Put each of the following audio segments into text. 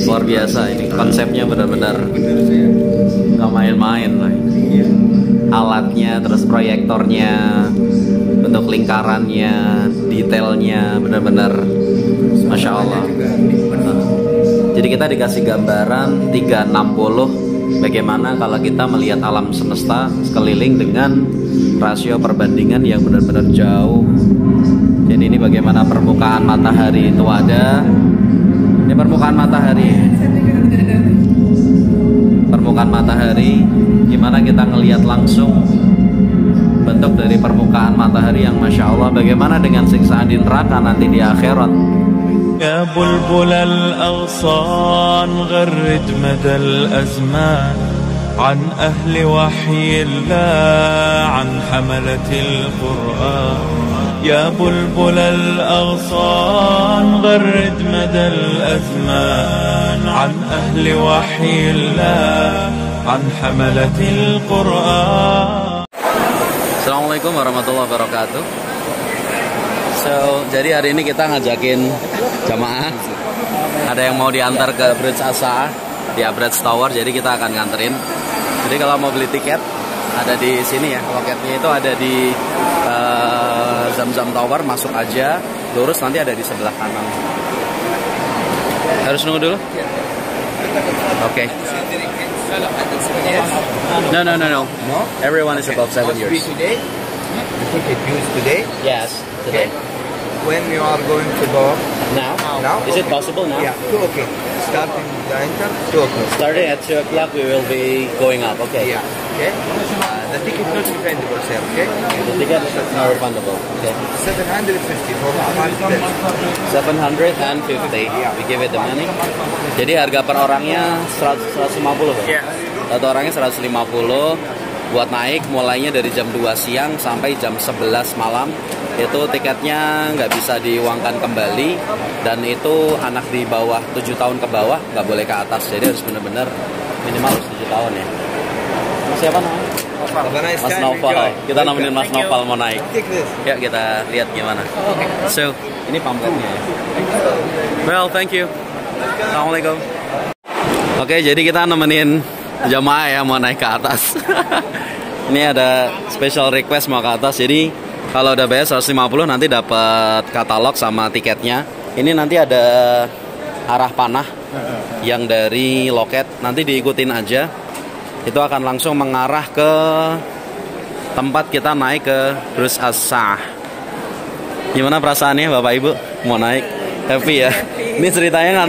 Luar biasa ini, konsepnya benar-benar nggak main-main lah. Alatnya, terus proyektornya, bentuk lingkarannya, detailnya benar-benar Masya Allah. Jadi kita dikasih gambaran 360 bagaimana kalau kita melihat alam semesta sekeliling dengan rasio perbandingan yang benar-benar jauh. Jadi ini bagaimana permukaan matahari itu ada. Ini permukaan matahari. Permukaan matahari, gimana kita ngelihat langsung bentuk dari permukaan matahari yang Masya Allah. Bagaimana dengan siksaan di neraka nanti di akhirat. يا بلبل الأغصان غرد مدى الأزمان عن أهل وحي الله عن حملة القرآن يا بلبل الأغصان غرد مدى الأزمان عن أهل وحي الله عن حملة القرآن. Assalamualaikum warahmatullahi wabarakatuh. Jadi hari ini kita ngajakin jamaah. Ada yang mau diantar ke Bridge Asa di Abridge Tower, jadi kita akan nganterin. Jadi kalau mau beli tiket ada di sini ya, loketnya itu ada di Zamzam Tower, masuk aja, lurus nanti ada di sebelah kanan. Harus nunggu dulu? Oke. No. Everyone is above 7 years. Today? The ticket used today? Yes, today. When you are going to go? Now? Now? Is it possible now? Yeah, 2 o'clock. Starting the enter, 2 o'clock. Starting at 2 o'clock, we will be going up. Okay. Yeah, okay. The ticket not refundable, sir, okay? The ticket is not refundable. Okay. 750 for 5 tickets. 750. We give it the money. Jadi harga per orangnya 150. Yeah. Satu orangnya 150. Buat naik mulainya dari jam 2 siang sampai jam 11 malam. Itu tiketnya nggak bisa diuangkan kembali, dan itu anak di bawah 7 tahun ke bawah nggak boleh ke atas, jadi harus benar-benar minimal harus 7 tahun ya. Mas siapa namanya? Mas Noval. Kita nemenin Mas Noval mau naik. Ya kita lihat gimana. So ini pamfletnya ya. Well, thank you. Assalamualaikum. Oke, jadi kita nemenin jamaah ya mau naik ke atas. Ini ada special request mau ke atas, jadi kalau udah bayar 150 nanti dapat katalog sama tiketnya. Ini nanti ada arah panah yang dari loket, nanti diikutin aja. Itu akan langsung mengarah ke tempat kita naik ke Bridge Asa. Gimana perasaannya Bapak Ibu? Mau naik? Happy ya? Ini ceritanya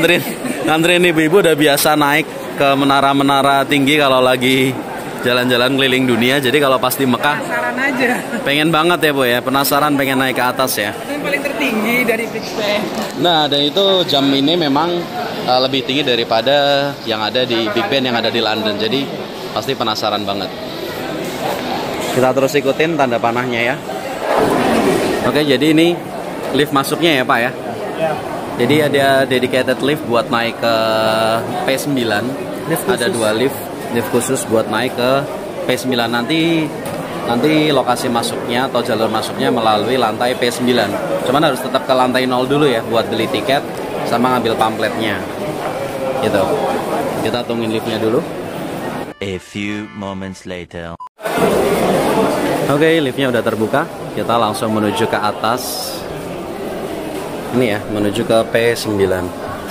nganterin ibu-ibu udah biasa naik ke menara-menara tinggi kalau lagi jalan-jalan keliling dunia. Jadi kalau pas di Mekah penasaran aja, pengen banget ya Bu ya, penasaran pengen naik ke atas ya. yang paling tertinggi dari Big Ben. Nah, dan itu jam ini memang lebih tinggi daripada yang ada di Big Ben yang ada di London. Jadi pasti penasaran banget. Kita terus ikutin tanda panahnya ya. Oke, jadi ini lift masuknya ya Pak ya. Jadi ada dedicated lift buat naik ke P9. Ada 2 lift khusus buat naik ke P9. Nanti lokasi masuknya atau jalur masuknya melalui lantai P9. Cuman harus tetap ke lantai 0 dulu ya buat beli tiket sama ngambil pamfletnya. Gitu. Kita tungguin liftnya dulu. A few moments later. Oke, liftnya udah terbuka. Kita langsung menuju ke atas. Ini ya, menuju ke P9.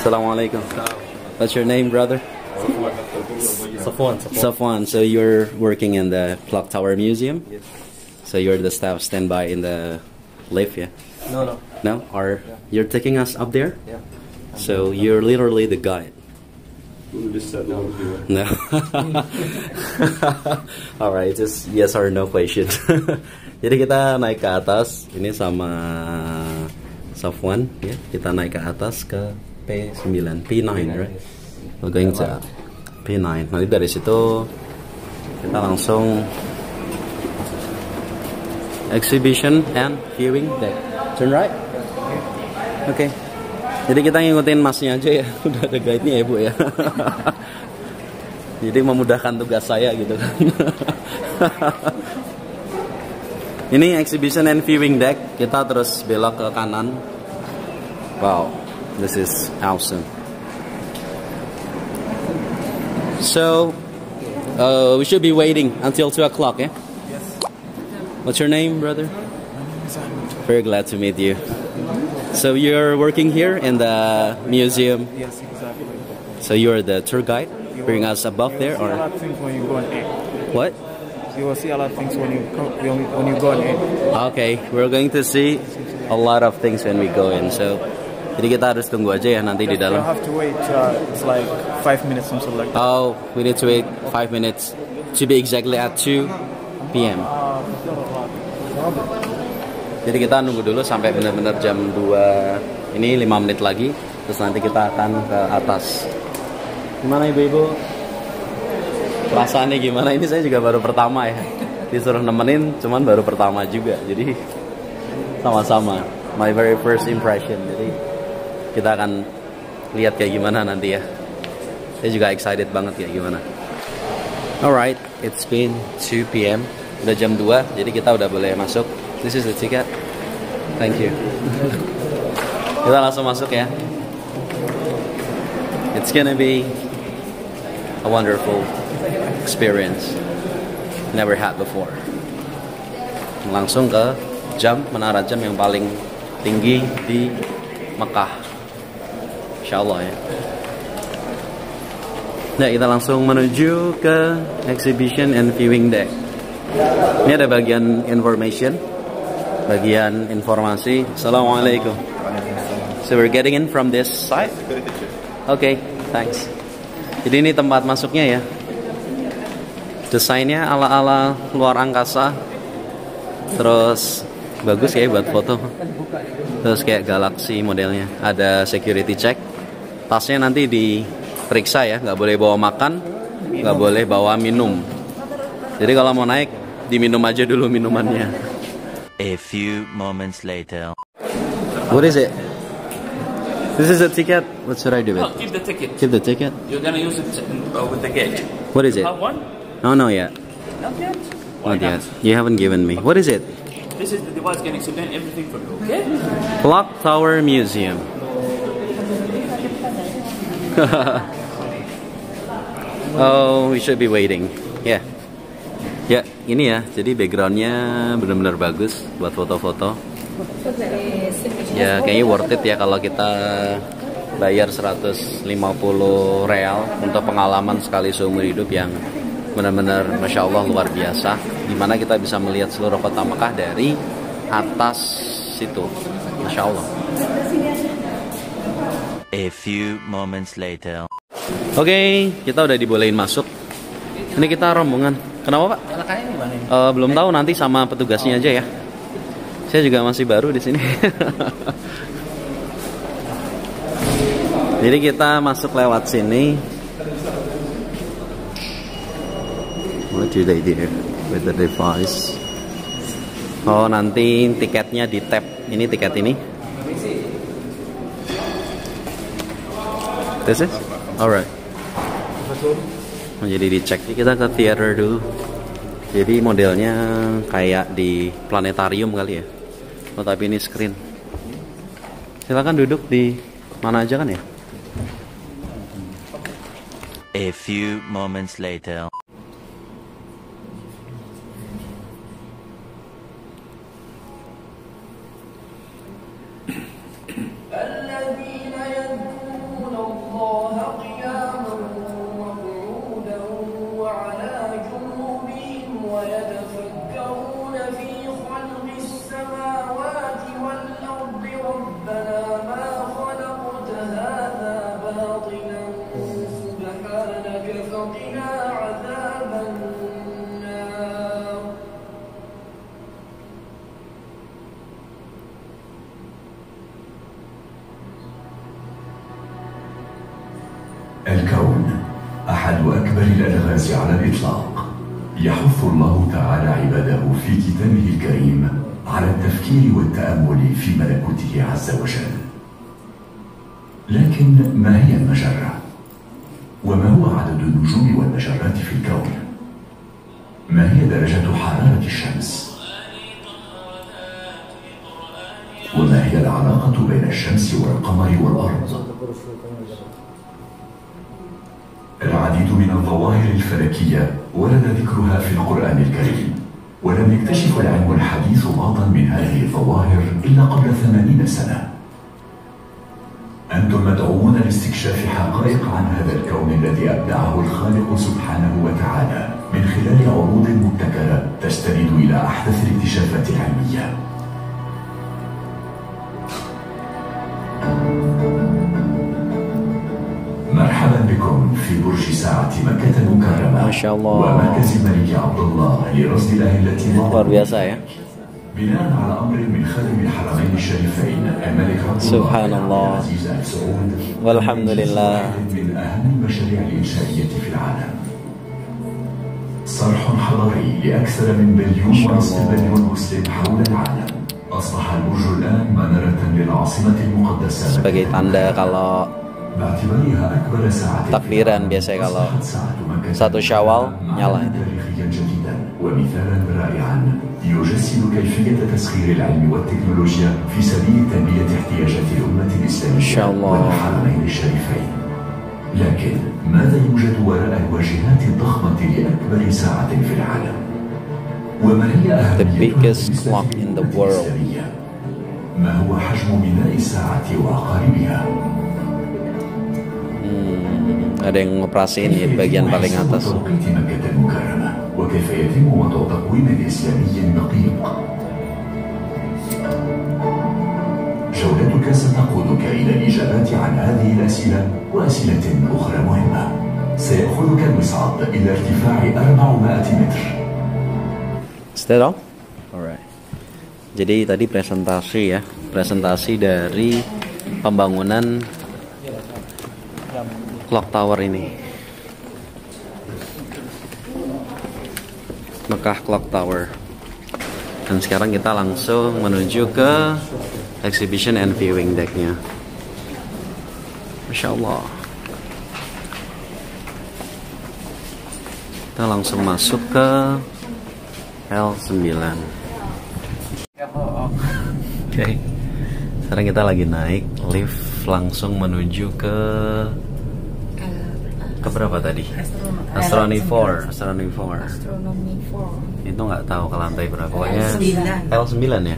Assalamualaikum. What's your name, brother? Safwan. So you're working in the Clock Tower Museum? Yes. So you're the staff standby in the lift, yeah? No. No? Or you're taking us up there? Yeah. So you're literally the guide? No. Alright, just yes or no question. Jadi kita naik ke atas ini sama Safwan, ya. Kita naik ke atas ke P9, P9, right? We're going to P9. Nanti dari situ kita langsung exhibition and viewing deck. Turn right. Oke. Jadi kita ngikutin masnya aja ya. Udah ada guide-nya ya Bu ya. Jadi memudahkan tugas saya gitu kan. Ini exhibition and viewing deck. Kita terus belok ke kanan. Wow, this is awesome. So, we should be waiting until 2 o'clock, yeah? Yes. What's your name, brother? Simon. Very glad to meet you. So you're working here in the museum. Yes, exactly. So you're the tour guide? Bring us above there, You will see a or lot of things when you go and eat. what? You will see a lot of things when you go and eat. Okay, we're going to see a lot of things when we go in. So, jadi kita harus tunggu aja ya nanti di You'll dalam. have to wait. It's like 5 minutes, something like that. Oh, we need to wait 5 minutes to be exactly at 2 p.m. Jadi kita nunggu dulu sampai benar-benar jam 2. Ini 5 menit lagi. Terus nanti kita akan ke atas. Gimana ibu-ibu? Perasaannya gimana? Ini saya juga baru pertama ya. Disuruh nemenin, cuman baru pertama juga. Jadi sama-sama. My very first impression. Jadi kita akan lihat kayak gimana nanti ya. Saya juga excited banget kayak gimana. Alright, it's been 2 p.m. Udah jam 2, jadi kita udah boleh masuk. This is the ticket. Thank you. Kita langsung masuk ya. It's gonna be a wonderful experience. Never had before. Langsung ke menara jam yang paling tinggi di Mekah. Insyaallah ya. Nah, kita langsung menuju ke exhibition and viewing deck. Ini ada bagian information, bagian informasi. Assalamualaikum. So we're getting in from this side. Okay, thanks. Jadi ini tempat masuknya ya. Desainnya ala-ala luar angkasa. Terus bagus ya buat foto. Terus kayak galaksi modelnya. Ada security check. Tasnya nanti diperiksa ya, nggak boleh bawa makan, nggak boleh bawa minum. Jadi kalau mau naik, diminum aja dulu minumannya. A few moments later. What is it? This is a ticket. What should I do with No, it? keep the ticket. Keep the ticket. You're gonna use it with the gate. What is it? Have one? Oh, no yet. Not yet. Why Not yet. not? You haven't given me. What is it? This is the device can explain everything for you. Okay? Clock Tower Museum. Oh, we should be waiting. Yeah. Ya, ini ya. Jadi backgroundnya benar-benar bagus buat foto-foto. Ya, kayaknya worth it ya kalau kita bayar 150 real untuk pengalaman sekali seumur hidup yang benar-benar Masya Allah luar biasa. Dimana kita bisa melihat seluruh kota Mekah dari atas situ. Masya Allah. A few moments later. Oke, kita udah dibolehin masuk. Ini kita rombongan. Kenapa Pak? Belum tahu, nanti sama petugasnya aja ya. Saya juga masih baru di sini. Jadi kita masuk lewat sini. What do they do with the device? Oh, nanti tiketnya di tap. Ini tiket ini. This is? Alright. Jadi dicek. Kita ke theater dulu. Jadi modelnya kayak di planetarium kali ya. Oh, tapi ini screen. Silakan duduk di mana aja kan ya. A few moments later. الكون أحد أكبر الألغاز على الإطلاق. يحث الله تعالى عباده في كتابه الكريم على التفكير والتأمل في ملكوته عز وجل. لكن ما هي المجرة؟ وما هو عدد النجوم والمجرات في الكون؟ ما هي درجة حرارة الشمس؟ وما هي العلاقة بين الشمس والقمر والأرض؟ العديد العديد من الظواهر الفلكية ورد ذكرها في القرآن الكريم، ولم يكتشف العلم الحديث بعضا من هذه الظواهر إلا قبل 80 سنة. أنتم مدعوون لاستكشاف حقائق عن هذا الكون الذي أبدعه الخالق سبحانه وتعالى من خلال عروض مبتكرة تستند إلى أحدث الاكتشافات العلمية. مرحبا بكم في برج ساعة مكة المكرمة ما شاء الله. ومركز الملك عبد الله لرصد الأهلة luar biasa ya. بناء على أمر من خادم الحرمين الشريفين الملك عبد الله سبحان الله. العزيز آل سعود، والحمد لله. واحد من أهم المشاريع الإنشائية في العالم. صرح حضاري لأكثر من بليون مسلم حول العالم. أصبح البرج الآن منارة للعاصمة المقدسة Sebagai tanda kalau باعتبارها أكبر ساعة takbiran biasanya kalau أصبحت ساعة مكة 1 Syawal nyala itu. تاريخيا جديدا ومثالا رائعا يجسد كيفية تسخير العلم والتكنولوجيا في سبيل تلبية احتياجات الأمة إن الإسلامية شاء الله. والحرمين الشريفين. لكن ماذا يوجد وراء الواجهات الضخمة لأكبر ساعة في العالم؟ وما هي The أهميتها biggest بالنسبة clock in the للأمة world. الإسلامية؟ ما هو حجم بناء الساعة وعقاربها؟ Ada yang ngoperasiin ya bagian paling atas. توقيت مكة المكرمة وكيف يتم وضع تقويم إسلامي دقيق؟ جولتك ستقودك إلى الإجابات عن هذه الأسئلة وأسئلة أخرى مهمة. سيأخذك المصعد إلى ارتفاع 400 متر. Stay down. Alright. Jadi tadi presentasi dari pembangunan clock tower ini, Mekah Clock Tower. Dan sekarang kita langsung menuju ke exhibition and viewing decknya. Masya Allah. Kita langsung masuk ke L9. Oke. Sekarang kita lagi naik lift langsung menuju ke berapa tadi? Astronomy 4. Itu nggak tahu ke lantai berapa. Pokoknya L9 ya.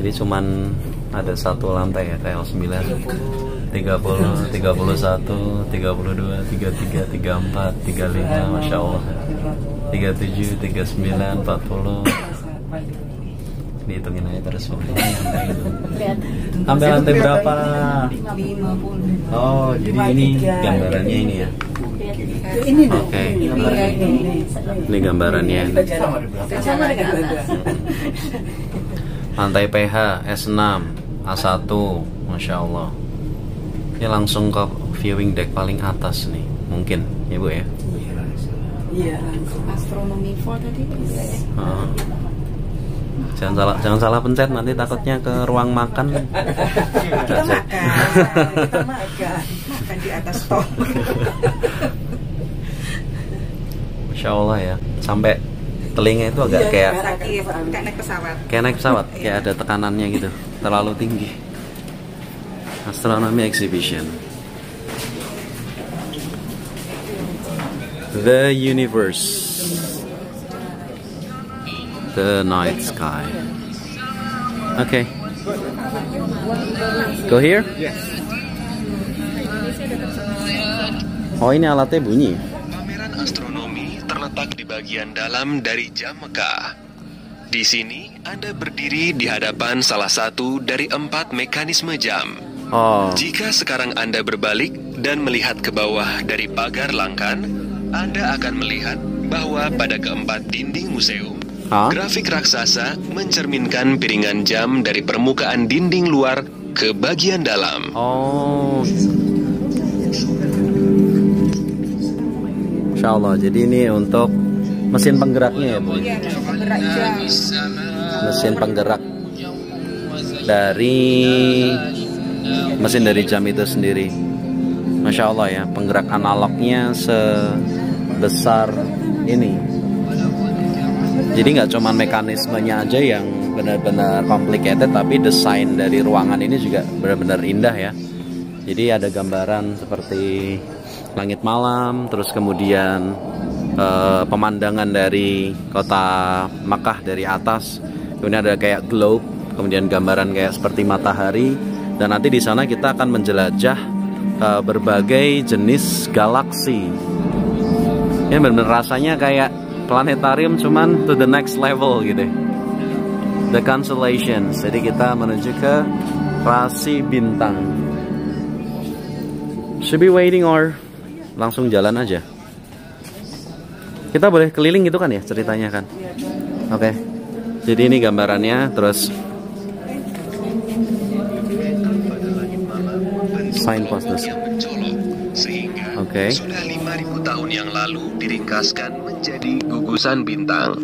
Jadi cuman ada satu lantai ya, L9. 30, 31, 32, 33, 34, 35, Masya Allah. 37, 39, 40. Dihitungin aja terus. Sampai lantai berapa? Oh, jadi ini gambarannya ini ya. Oke. Ini gambarannya. Lantai PH S6 A1, Masya Allah. Ini langsung ke viewing deck paling atas nih, mungkin ya Bu ya. Iya, Astronomy 4 tadi. Jangan salah pencet, nanti takutnya ke ruang makan. Kita makan di atas tol. Masya Allah ya, sampai telinga itu agak kayak naik pesawat. Kayak ada tekanannya gitu, terlalu tinggi. Astronomy exhibition, the universe, the night sky. Okay, go here. Oh, ini alatnya bunyi. Pameran astronomi terletak di bagian dalam dari jam Mekah. Di sini Anda berdiri di hadapan salah satu dari 4 mekanisme jam. Oh, Jika sekarang Anda berbalik dan melihat ke bawah dari pagar langkan, Anda akan melihat bahwa pada keempat dinding museum, grafik raksasa mencerminkan piringan jam dari permukaan dinding luar ke bagian dalam. oh. Insya Allah, jadi ini untuk mesin penggeraknya ya Bu? Mesin penggerak dari mesin dari jam itu sendiri. Masya Allah ya, penggerak analognya sebesar ini. Jadi nggak cuma mekanismenya aja yang benar-benar complicated, tapi desain dari ruangan ini juga benar-benar indah ya. Jadi ada gambaran seperti langit malam, terus kemudian pemandangan dari kota Makkah dari atas. Kemudian ada kayak globe, kemudian gambaran kayak seperti matahari. Dan nanti di sana kita akan menjelajah berbagai jenis galaksi. Ini benar-benar rasanya kayak planetarium cuman to the next level gitu. The constellations. Jadi kita menuju ke rasi bintang. Should be waiting or langsung jalan aja? Kita boleh keliling gitu kan ya ceritanya kan? Oke. Jadi ini gambarannya, terus signpost. Oke. Sudah 5.000 tahun yang lalu diringkaskan menjadi gugusan bintang.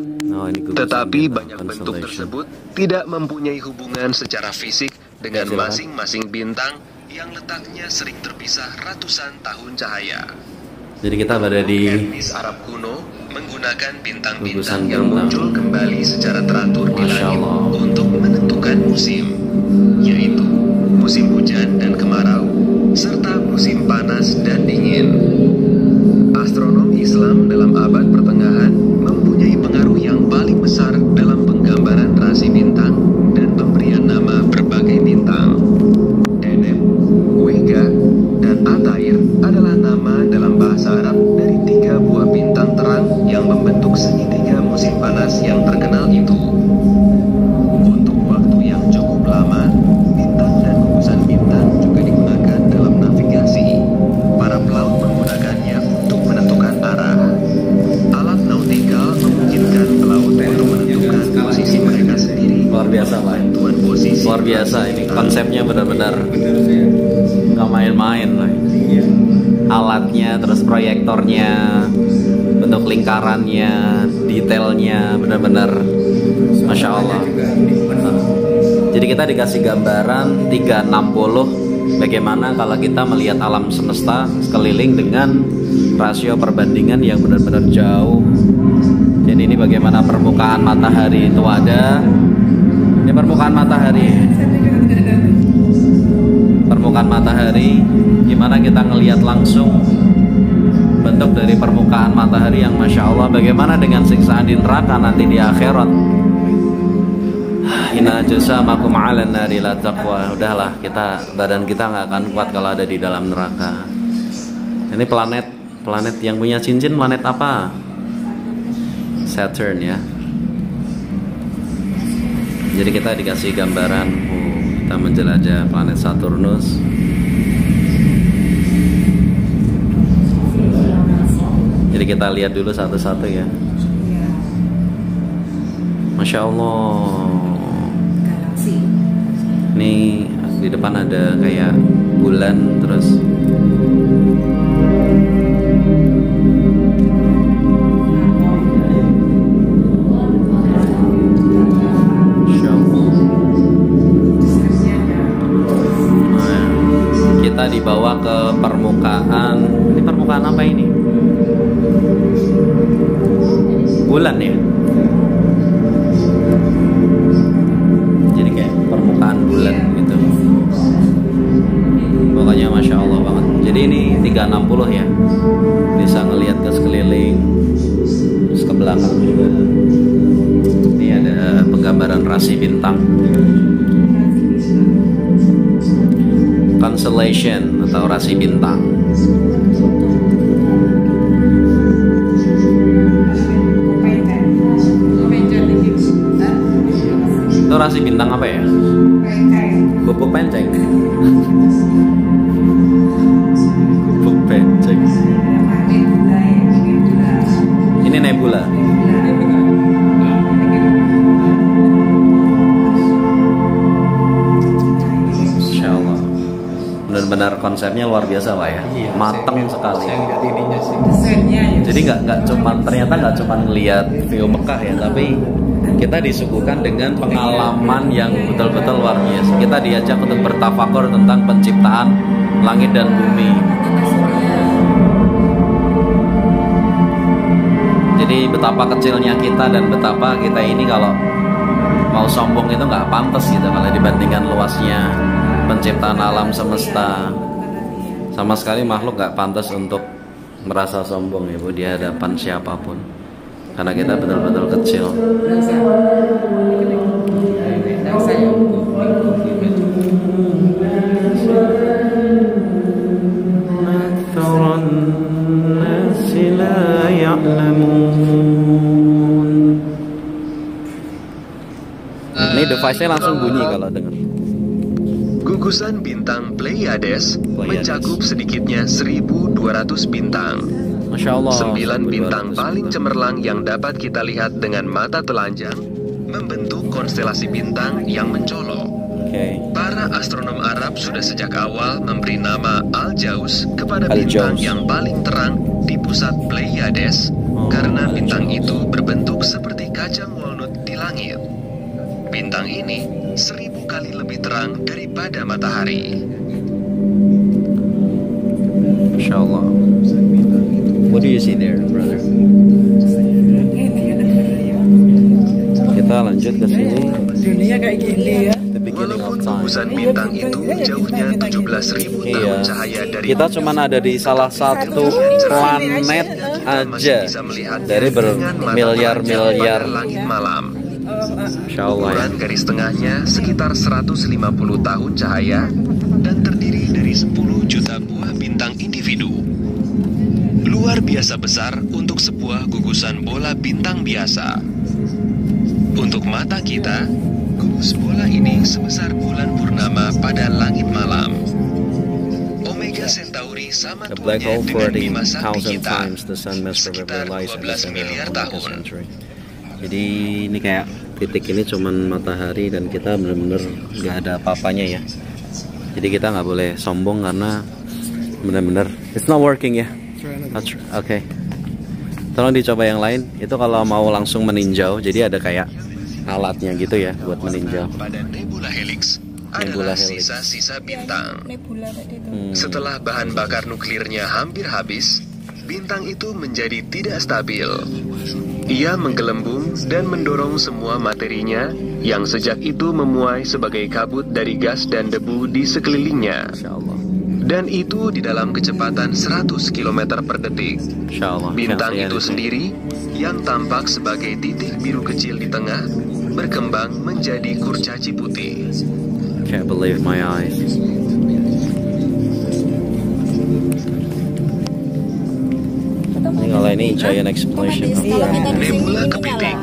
Tetapi banyak bentuk tersebut tidak mempunyai hubungan secara fisik dengan masing-masing bintang yang letaknya sering terpisah ratusan tahun cahaya. Jadi kita berada di etnis Arab kuno menggunakan bintang-bintang yang muncul kembali secara teratur di langit untuk menentukan musim, yaitu musim hujan dan kemarau, serta musim panas dan dingin. Astronom Islam dalam abad pertengahan mempunyai pengaruh yang paling besar dalam penggambaran rasi bintang dan pemberian nama berbagai bintang. Deneb, Vega, dan Altair adalah nama dalam bahasa Arab dari 3 buah bintang terang yang membentuk segitiga musim panas yang terkenal itu. Untuk waktu yang cukup lama, bintang dan gugusan bintang juga digunakan dalam navigasi. Para pelaut menggunakannya untuk menentukan arah. Alat nautikal memungkinkan pelaut untuk menentukan posisi mereka sendiri. Luar biasa Pak. Luar biasa ini konsepnya benar-benar nggak main-main lah. Alatnya, terus proyektornya, bentuk lingkarannya, detailnya benar-benar Masya Allah. Jadi kita dikasih gambaran 360 bagaimana kalau kita melihat alam semesta sekeliling dengan rasio perbandingan yang benar-benar jauh. Jadi ini bagaimana permukaan matahari itu ada. Ini permukaan matahari. Permukaan matahari, gimana kita ngelihat langsung bentuk dari permukaan matahari yang Masya Allah. Bagaimana dengan siksaan di neraka nanti di akhirat. Inna jasamakum 'alan nari la taqwa. Udahlah, badan kita nggak akan kuat kalau ada di dalam neraka. Ini planet yang punya cincin, planet apa? Saturn ya. Jadi kita dikasih gambaran kita menjelajah planet Saturnus. Jadi kita lihat dulu satu-satu ya. Masya Allah. Ini di depan ada kayak bulan terus. Kita dibawa ke permukaan. Ini permukaan apa ini? Bulan ya. Jadi kayak permukaan bulan gitu. Pokoknya Masya Allah banget. Jadi ini 360 ya. Bisa ngelihat ke sekeliling, terus ke belakang juga. Ini ada penggambaran rasi bintang. Constellation atau rasi bintang. Itu rasi bintang apa ya? Bubuk penceng. Bubuk penceng. Ini nebula. Benar konsepnya luar biasa Pak ya, mateng sekali. Jadi ternyata nggak cuma ngelihat view Mekah ya, tapi kita disuguhkan dengan pengalaman yang betul-betul luar biasa. Kita diajak untuk bertafakur tentang penciptaan langit dan bumi. Jadi betapa kecilnya kita dan betapa kita ini kalau mau sombong itu nggak pantas gitu kalau dibandingkan luasnya penciptaan alam semesta. Sama sekali makhluk gak pantas untuk merasa sombong ya Bu di hadapan siapapun, karena kita betul-betul kecil. Ini device-nya langsung bunyi kalau dengar. Gugusan bintang Pleiades mencakup sedikitnya 1.200 bintang. Masya Allah. 9 bintang paling cemerlang yang dapat kita lihat dengan mata telanjang membentuk konstelasi bintang yang mencolok. Para astronom Arab sudah sejak awal memberi nama Al-Jauz kepada bintang yang paling terang di pusat Pleiades karena bintang itu berbentuk seperti kacang walnut di langit. Bintang ini 1000 kali lebih terang daripada matahari. Masya Allah. What do you see there, brother? Kita lanjut ke sini. Dunia kayak gini ya. Walaupun gugusan bintang itu jauhnya 17.000 tahun cahaya dari kita cuma ada di salah satu planet aja dari bermiliar-miliar langit malam. Insya Allah ya. Ukuran garis tengahnya sekitar 150 tahun cahaya dan terdiri dari 10 juta buah bintang individu. Luar biasa besar untuk sebuah gugusan bola bintang biasa. Untuk mata kita, gugus bola ini sebesar bulan purnama pada langit malam. Omega Centauri sama tuanya dengan Bima Sakti kita, sekitar 12 miliar tahun. Jadi ini kayak titik ini cuman matahari dan kita benar-benar nggak ada apa-apanya ya. Jadi kita nggak boleh sombong karena benar-benar it's not working ya. Oke. Tolong dicoba yang lain. Itu kalau mau langsung meninjau, jadi ada kayak alatnya gitu ya buat meninjau. Pada nebula helix adalah sisa-sisa bintang. Setelah bahan bakar nuklirnya hampir habis, bintang itu menjadi tidak stabil. Ia menggelembung dan mendorong semua materinya yang sejak itu memuai sebagai kabut dari gas dan debu di sekelilingnya. Dan itu di dalam kecepatan 100 km per detik. Bintang itu sendiri yang tampak sebagai titik biru kecil di tengah berkembang menjadi kurcaci putih. Can't believe my eyes. Kalau ini giant explosion. Nebula kepiting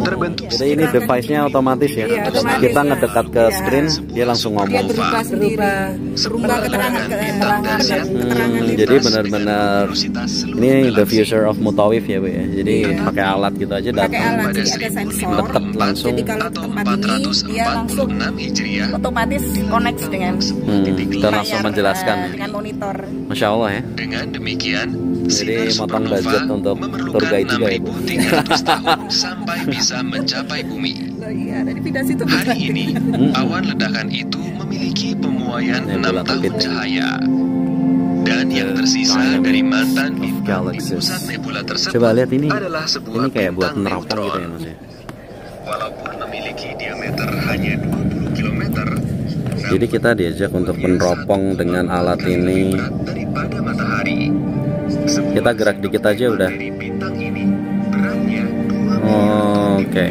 terbentuk. Jadi ini device-nya otomatis ya. Kita ngedekat ke screen, dia langsung ngomong. Jadi benar-benar ini the future of Mutawif ya Bu ya. Jadi pakai alat gitu aja datang, deket langsung. Atau 446 Hijriah otomatis connect dengan dan langsung menjelaskan ya. Dengan monitor. Masya Allah ya. Dengan demikian, jadi motong budget untuk tour guide juga ya Bu. 6.300 tahun sampai bisa mencapai bumi. Hari ini, awan ledakan itu memiliki pemuaian 6 tahun cahaya. Dan yang tersisa dari mantan bintang di pusat nebula tersebut adalah sebuah kayak buat bintang neropong neutron. gitu ya Mas ya. Walaupun memiliki diameter hanya 20 km, jadi kita diajak untuk meneropong dengan alat ini. daripada matahari. Kita gerak dikit aja udah. Bintang ini beratnya 2 Oke.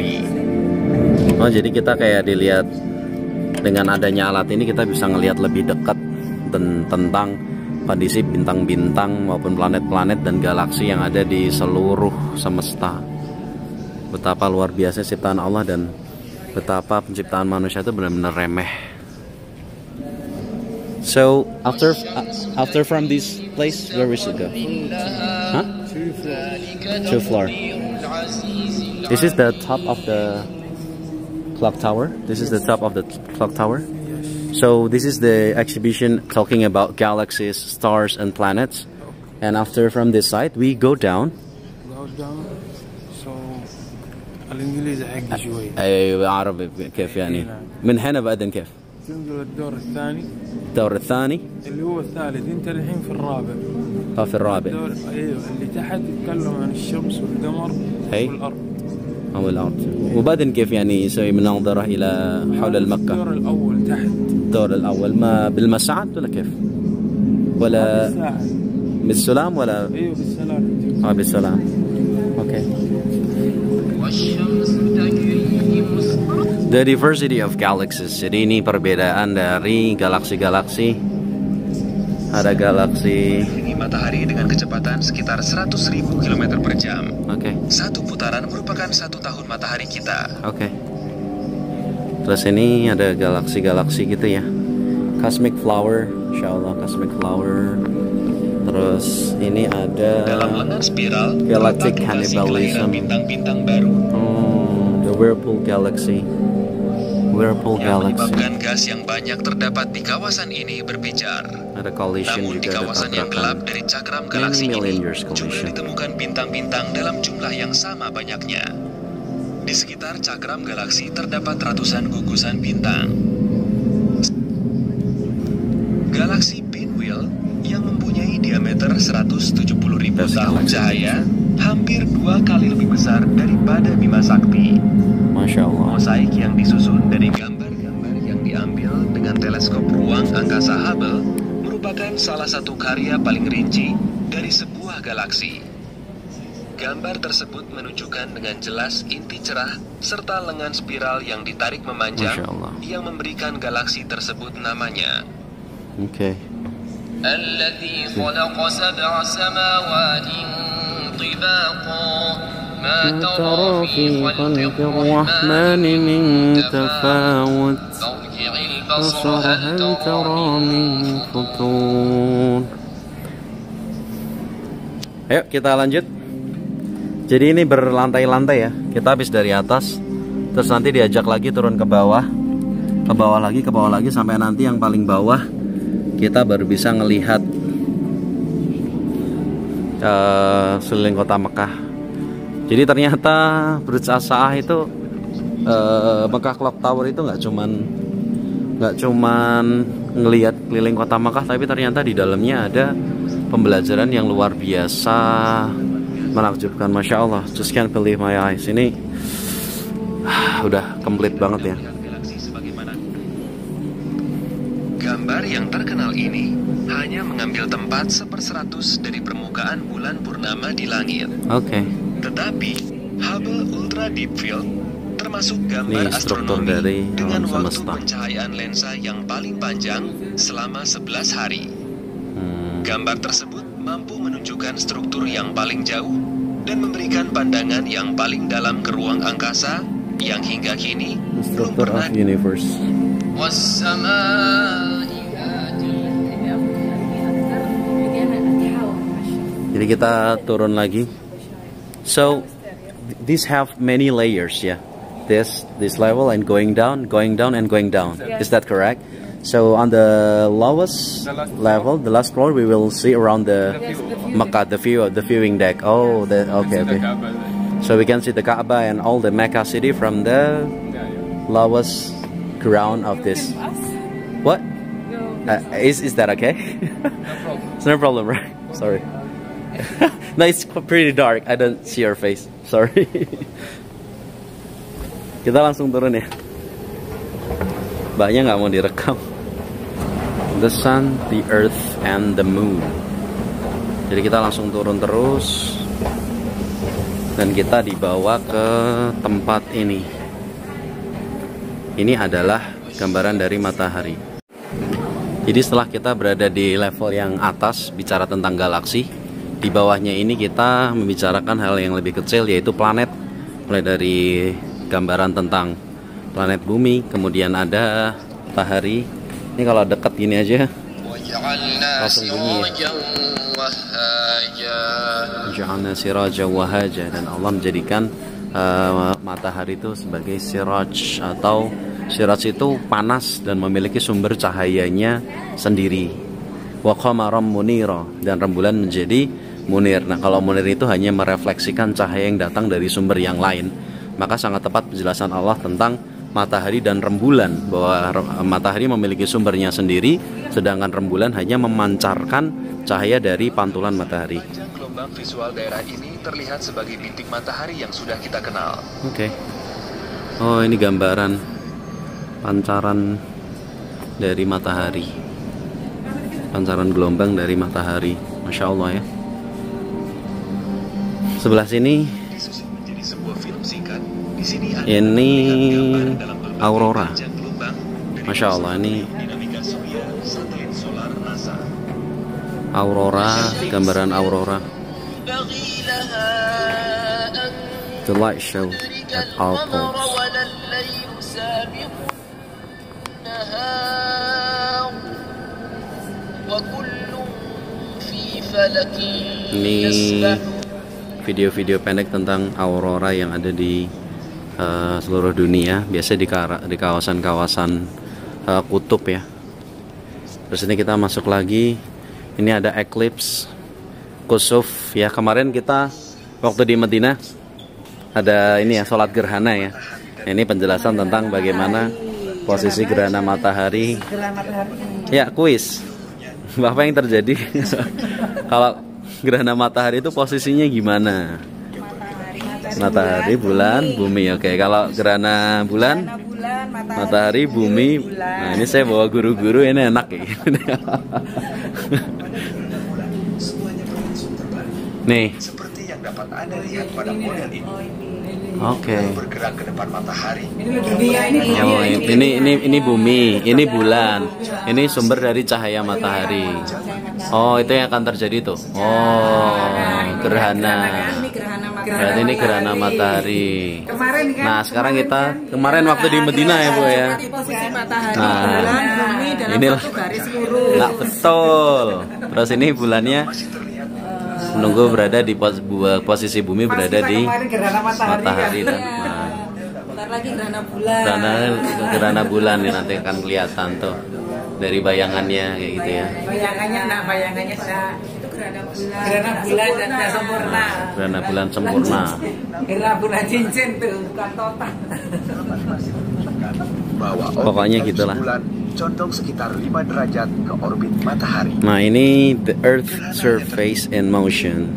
Oh jadi kita kayak dilihat dengan adanya alat ini kita bisa ngelihat lebih dekat tentang kondisi bintang-bintang maupun planet-planet dan galaksi yang ada di seluruh semesta. Betapa luar biasa ciptaan Allah dan betapa penciptaan manusia itu benar-benar remeh. So after from this place, where we should go? Huh? 2 floor. This is the top of the clock tower. This is the top of the clock tower. So this is the exhibition talking about galaxies, stars, and planets. And after from this side, we go down. الإنجليزي حقي شوي. أيوة عربي كيف يعني؟ من هنا بعدين كيف؟ تنزل الدور الثاني. الدور الثاني؟ اللي هو الثالث، أنت الحين في الرابع. في الرابع. أيوة اللي تحت يتكلم عن الشمس والقمر والأرض. أو الأرض. وبعدين كيف يعني يسوي مناظرة إلى حول المكة؟ الدور الأول تحت. الدور الأول ما بالمساعد ولا كيف؟ ولا بالسلام ولا ايوه بالسلام. بالسلام. اوكي. The diversity of galaxies. Jadi ini perbedaan dari galaksi-galaksi. Ada galaksi matahari dengan kecepatan sekitar 100.000 km per jam. Oke. Satu putaran merupakan 1 tahun matahari kita. Oke. Terus ini ada galaksi-galaksi gitu ya. Cosmic flower, insyaallah cosmic flower. Terus ini ada dalam lengan spiral galactic cannibalism. Bintang-bintang baru. The Whirlpool Galaxy. Whirlpool yang Galaxy. menyebabkan gas yang banyak terdapat di kawasan ini berpijar. Ada collision Namun juga, di kawasan ada yang gelap dari cakram galaksi ini juga ditemukan bintang-bintang dalam jumlah yang sama banyaknya. Di sekitar cakram galaksi terdapat ratusan gugusan bintang. Galaksi Pinwheel yang mempunyai diameter 170.000 tahun cahaya hampir 2 kali lebih besar daripada Bima Sakti. Masya Allah. Mosaik yang disusun dari gambar-gambar yang diambil dengan teleskop ruang angkasa Hubble merupakan salah satu karya paling rinci dari sebuah galaksi. Gambar tersebut menunjukkan dengan jelas inti cerah serta lengan spiral yang ditarik memanjang yang memberikan galaksi tersebut namanya. Oke. الذي خلق 7 سماوات طباقا ما ترى في خلق الرحمن من تفاوت فارجع البصر هل ترى من فطور. Ayo kita lanjut. Jadi ini berlantai-lantai ya. Kita habis dari atas, terus nanti diajak lagi turun ke bawah lagi, ke bawah lagi sampai nanti yang paling bawah kita baru bisa ngelihat seliling kota Mekah. Jadi ternyata Burj As-Sa'ah itu Mekah Clock Tower itu nggak cuman ngelihat keliling kota Mekah, tapi ternyata di dalamnya ada pembelajaran yang luar biasa, menakjubkan. Masya Allah, just can't believe my eyes. Ini udah komplit banget ya. Gambar yang terkenal ini hanya mengambil tempat 1/100 dari permukaan bulan purnama di langit. Oke. Tetapi Hubble Ultra Deep Field termasuk gambar astronomi dengan waktu pencahayaan lensa yang paling panjang selama 11 hari. Gambar tersebut mampu menunjukkan struktur yang paling jauh dan memberikan pandangan yang paling dalam ke ruang angkasa yang hingga kini belum pernah. Universe. Jadi kita turun lagi. So these have many layers, yeah. This level and going down and going down. Is that correct? So on the lowest level, the last floor, we will see around the Mecca, the viewing deck. Oh, okay. So we can see the Kaaba and all the Mecca city from the lowest ground of this. What? Is that okay? It's no problem, right? Sorry. No, it's pretty dark. I don't see your face. Sorry. Kita langsung turun ya. Mbaknya nggak mau direkam. The sun, the earth, and the moon. Jadi kita langsung turun terus. Dan kita dibawa ke tempat ini. Ini adalah gambaran dari matahari. Jadi setelah kita berada di level yang atas, bicara tentang galaksi, di bawahnya ini kita membicarakan hal yang lebih kecil, yaitu planet. Mulai dari gambaran tentang planet bumi, kemudian ada matahari. Ini kalau dekat gini aja langsung bunyi ya. Ja'alna sirajan wahaja, dan Allah menjadikan matahari itu sebagai siraj, atau siraj itu panas dan memiliki sumber cahayanya sendiri. Wa qamaram munira, dan rembulan menjadi munir. Nah, kalau munir itu hanya merefleksikan cahaya yang datang dari sumber yang lain. Maka sangat tepat penjelasan Allah tentang matahari dan rembulan, bahwa matahari memiliki sumbernya sendiri, sedangkan rembulan hanya memancarkan cahaya dari pantulan matahari. Gelombang visual daerah ini terlihat sebagai bintik matahari yang sudah kita kenal. Oke. Oh, ini gambaran pancaran dari matahari. Pancaran gelombang dari matahari, Masya Allah ya. Sebelah sini ini aurora, Masya Allah. Ini aurora, gambaran aurora. The light show at our poles. Ini video-video pendek tentang aurora yang ada di seluruh dunia, biasa di kawasan-kawasan kutub ya. Terus ini kita masuk lagi. Ini ada eclipse kusuf ya. Kemarin kita waktu di Madinah ada ini ya, sholat gerhana ya. Ini penjelasan tentang bagaimana posisi gerhana matahari. Ya, kuis. Apa yang terjadi kalau gerhana matahari itu posisinya gimana? Matahari, bulan, bumi. Oke, kalau gerhana bulan, matahari, bumi. Nah, ini saya bawa guru-guru, ini enak ya. Nih. Seperti yang dapat Anda lihat pada model ini. Oke. Bergerak ke depan matahari. Ini bumi, ini bulan. Ini sumber dari cahaya matahari. Oh, itu yang akan terjadi tuh. Oh, gerhana. Berarti ini gerhana matahari. Nah, sekarang kita kemarin waktu di Medina ya, Bu ya. Nah, inilah. Nah, betul. Terus ini bulannya menunggu berada di posisi bumi berada di matahari dan lagi gerhana bulan nih, nanti akan kelihatan tuh dari bayangannya kayak gitu ya. Bayangannya itu gerhana bulan dan sempurna. Gerhana bulan sempurna. Gerhana bulan cincin tuh, bukan total. Pokoknya gitulah. Condong sekitar 5 derajat ke orbit matahari. Nah, ini the Earth surface in motion.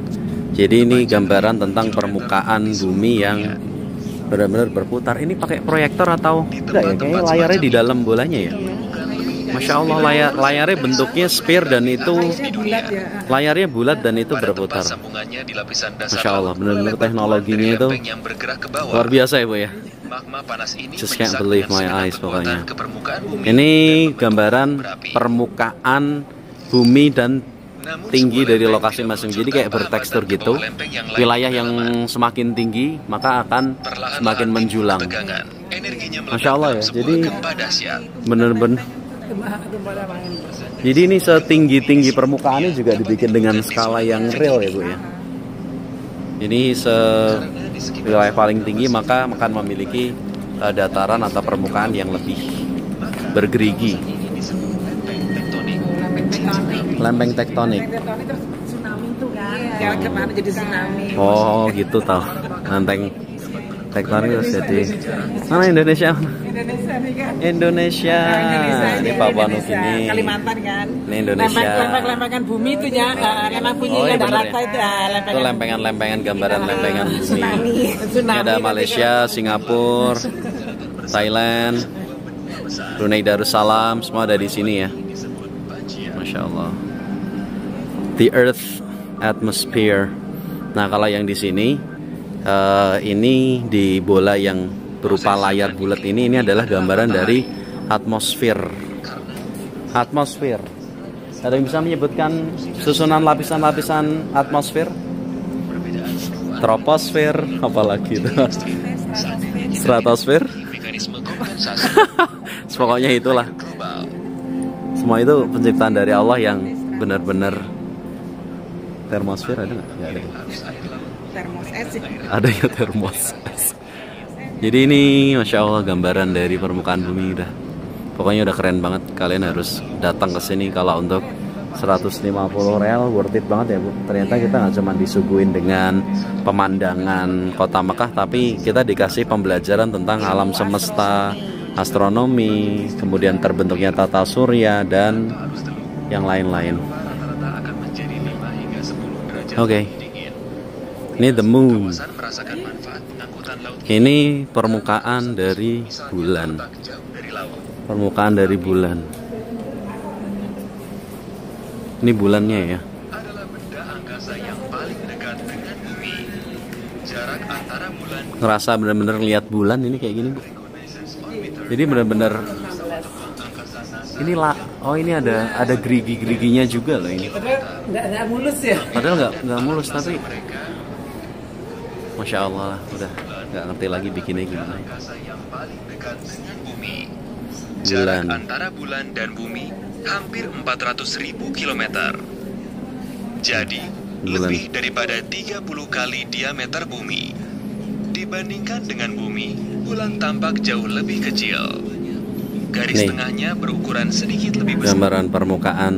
Jadi ini gambaran tentang permukaan bumi yang benar-benar berputar. Ini pakai proyektor atau enggak ya? Kayaknya layarnya di dalam bolanya ya. Masya Allah, layarnya bentuknya sphere dan itu layarnya bulat dan itu berputar. Masya Allah, benar-benar teknologinya itu luar biasa ya, Bu ya. Just can't believe my eyes pokoknya. Ini gambaran permukaan bumi dan tinggi dari lokasi masing-masing. Jadi kayak bertekstur gitu. Wilayah yang semakin tinggi maka akan semakin menjulang. Masya Allah ya. Jadi bener-bener. Jadi ini setinggi-tinggi permukaannya juga dibikin dengan skala yang real ya, Bu ya. Ini wilayah paling tinggi maka akan memiliki dataran atau permukaan yang lebih bergerigi. Lempeng tektonik. Oh gitu tau. Lempeng tektonik terus jadi. Mana Indonesia? Indonesia. Ini Papua Nugini. Kalimantan kan. Ini Indonesia. Lempengan bumi itu ya, karena bunyinya ada rata itu. Itu lempengan-lempengan, gambaran lempengan bumi. Ini ada Malaysia, Singapura, Thailand, Brunei Darussalam, semua ada di sini ya. Masya Allah. The Earth atmosphere. Nah, kalau yang di sini ini di bola yang berupa layar bulat ini adalah gambaran dari atmosfer. Atmosfer. Ada yang bisa menyebutkan susunan lapisan-lapisan atmosfer? Troposfer, apalagi itu? Stratosfer? Pokoknya itulah. Semua itu penciptaan dari Allah yang benar-benar. Termosfer ada nggak? Nggak ada. Termos es. Ada ya termos es. Jadi ini Masya Allah gambaran dari permukaan bumi udah. Pokoknya udah keren banget. Kalian harus datang ke sini kalau untuk 150 real worth it banget ya, Bu. Ternyata kita nggak cuma disuguhin dengan pemandangan kota Mekah, tapi kita dikasih pembelajaran tentang alam semesta, astronomi, kemudian terbentuknya tata surya dan yang lain-lain. Oke. Ini the moon. Ini permukaan dari bulan. Permukaan dari bulan. Ini bulannya ya. adalah benda angkasa yang paling dekat dengan bumi. Jarak antara bulan Ngerasa bener-bener lihat bulan ini kayak gini, Bu. Jadi bener-bener ini lah. Oh, ini ada gerigi-geriginya juga loh ini. Nggak mulus ya. Padahal nggak mulus, tapi Masya Allah, udah nggak ngerti lagi bikinnya gimana. angkasa yang paling dekat dengan bumi. Bulan. Jarak antara bulan dan bumi hampir 400.000 kilometer. Jadi, Bulan. lebih daripada 30 kali diameter bumi. Dibandingkan dengan bumi, bulan tampak jauh lebih kecil. Garis Nih. tengahnya berukuran sedikit lebih besar. Gambaran permukaan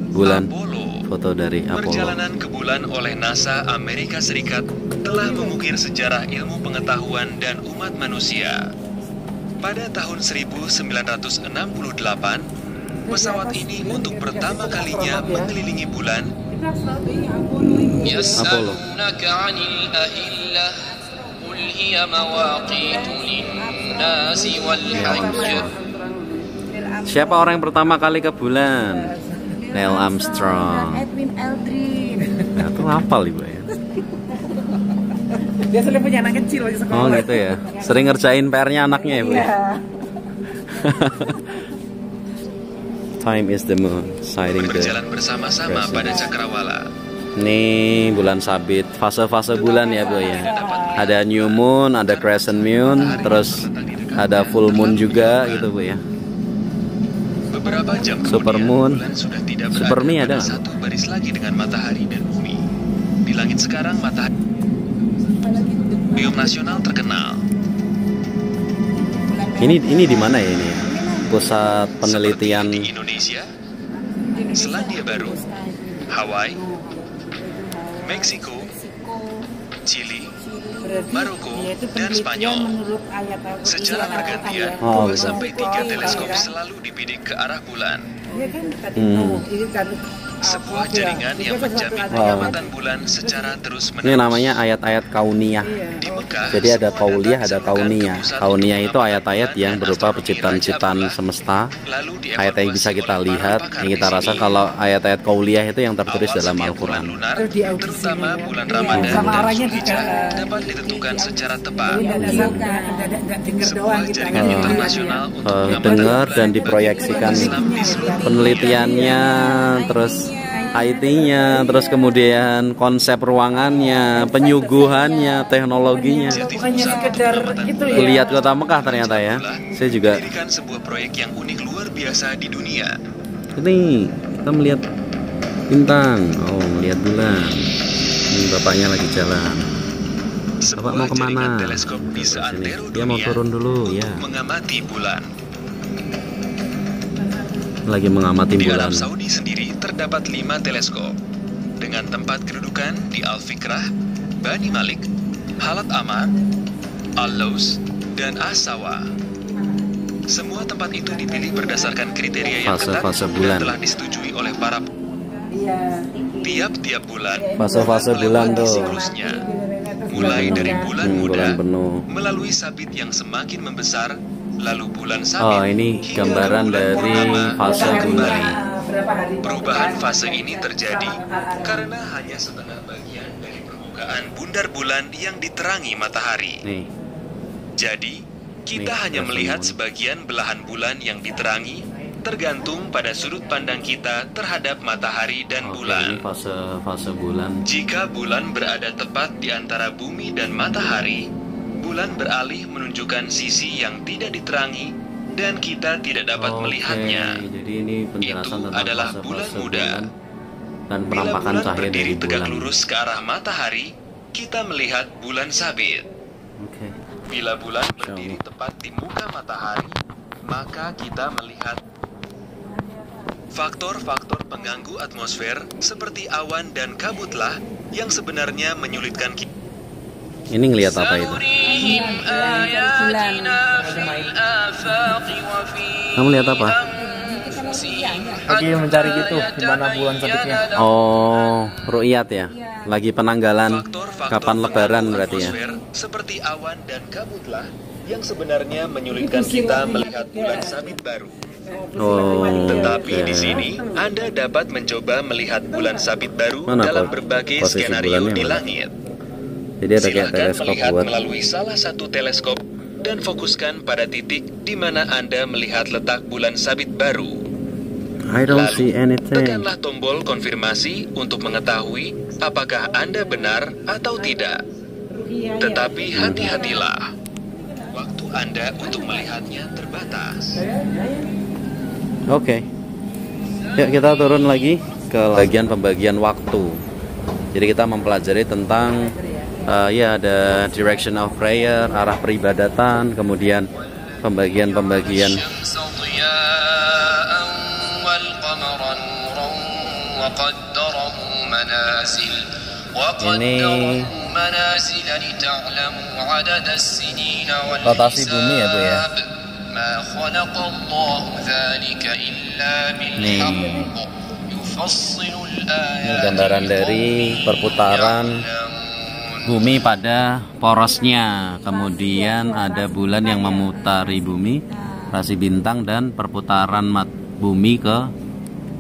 bulan, Apollo. foto dari Apollo. Perjalanan ke bulan oleh NASA Amerika Serikat telah mengukir sejarah ilmu pengetahuan dan umat manusia. Pada tahun 1968, pesawat ini untuk pertama kalinya mengelilingi bulan. Yas'alunaka 'anil ahillah qul hiya mawaqitu lin-nasi wal hajj. Siapa orang yang pertama kali ke bulan? Neil Armstrong. Edwin Aldrin. Nah, itu hafal Ibu ya. Dia sering punya anak kecil di sekolah. Oh gitu ya. Sering ngerjain PR-nya anaknya ya, Bu. Iya. Time is the moon, sighting the Berjalan bersama-sama pada cakrawala. Ini bulan sabit, fase-fase bulan ya, Bu ya. Ada new moon, ada crescent moon, terus ada full moon juga gitu, Bu ya. Beberapa jam Super kemudian, moon. bulan sudah tidak Super berada me ada pada nggak? satu baris lagi dengan matahari dan bumi. Di langit sekarang matahari Museum Nasional terkenal. Ini di mana ya ini? Ya? Pusat penelitian Seperti di Indonesia, Selandia Baru, Hawaii, Meksiko, Chili, Maroko, dan Spanyol. Secara bergantian, Oh, 2 gitu. sampai 3 teleskop selalu dibidik ke arah bulan. Iya kan tadi ini kan Sebuah jaringan yang menjamin Wow. pengamatan bulan secara ini terus-menerus. namanya ayat-ayat kauniyah. Di Mekah, Jadi ada semua kauliyah, data ada disalurkan kauniyah. ke pusat Kauniyah untuk itu ayat-ayat pengamatan yang dan berupa astronomi penciptaan-penciptaan Raja Bulan. semesta. Lalu Ayat yang bisa dievaluasi kita oleh para lihat, pakar yang di kita rasa sini. kalau ayat-ayat kauliyah itu yang tertulis Awal dalam setiap Al-Quran. bulan lunar, Terus diaudisi terutama ya. bulan Iya, Ramadan sama dan orangnya Zulhijjah, juga. dapat ditentukan secara tepat. Jadi nggak denger Sebuah doang gitu. jaringan Oh. internasional untuk mengamati Dengar bulan dan bagi diproyeksikan umat Islam di seluruh dunia. penelitiannya, terus IT-nya, terus kemudian konsep ruangannya, penyuguhannya, teknologinya. Bukannya sekedar itu ya. Lihat kota Mekah ternyata ya. Saya juga Mendirikan sebuah proyek yang unik luar biasa di dunia. ini kita melihat bintang, oh melihat bulan. Ini bapaknya lagi jalan. Bapak mau Sebuah jaringan kemana? teleskop di seantero Dia mau dunia turun dulu untuk ya. mengamati bulan. Lagi mengamati Di bulan. Arab Saudi sendiri terdapat 5 teleskop dengan tempat kedudukan di Al-Fikrah, Bani Malik, Halat Amar, Al-Laus, dan As-Sawa. Semua tempat itu dipilih berdasarkan kriteria yang ketat Fase-fase dan bulan. telah disetujui oleh para tiap-tiap bulan. Fase-fase bulan melewati tuh. siklusnya. Mulai dari bulan muda, bulan penuh. melalui sabit yang semakin membesar, lalu bulan sabit. Oh, ini hingga gambaran bulan dari purnama fase dan bulan. kembali. Berapa hari? Perubahan fase ini terjadi karena hanya setengah bagian dari permukaan bundar bulan yang diterangi matahari. Nih, Jadi, kita Nih, hanya fase melihat bulan. sebagian belahan bulan yang diterangi, tergantung pada sudut pandang kita terhadap matahari dan oke, bulan. ini fase bulan. Jika bulan berada tepat di antara bumi dan matahari, bulan beralih menunjukkan sisi yang tidak diterangi dan kita tidak dapat Oke, melihatnya. jadi ini penjelasan Itu tentang adalah fase-fase bulan muda. dan Bila penampakan bulan cahaya dari berdiri tegak bulan. lurus ke arah matahari, kita melihat bulan sabit. Oke. Bila bulan berdiri tepat di muka matahari, maka kita melihat faktor-faktor pengganggu atmosfer seperti awan dan kabutlah yang sebenarnya menyulitkan kita. Ini ngelihat apa itu? Kamu lihat apa? Lagi mencari gitu di mana bulan sabitnya. Oh, ru'yat ya. Lagi penanggalan Faktor-faktor kapan lebaran berarti ya. atmosfer seperti awan dan kabutlah yang sebenarnya menyulitkan kita melihat bulan sabit baru. Tetapi di sini Anda dapat mencoba melihat bulan sabit baru dalam berbagai skenario di langit. Jadi ada kayak Silakan teleskop melihat buat melalui salah satu teleskop dan fokuskan pada titik di mana Anda melihat letak bulan sabit baru. I don't see Lalu, anything. tekanlah tombol konfirmasi untuk mengetahui apakah Anda benar atau tidak. Tetapi hati-hatilah, waktu Anda untuk melihatnya terbatas. Oke. Yuk kita turun lagi ke bagian pembagian waktu. Jadi kita mempelajari tentang ya ada direction of prayer, arah peribadatan, kemudian pembagian-pembagian. Ini rotasi bumi ya Bu ya. Nih, ini gambaran dari perputaran bumi pada porosnya. Kemudian ada bulan yang memutari bumi, rasi bintang, dan perputaran bumi ke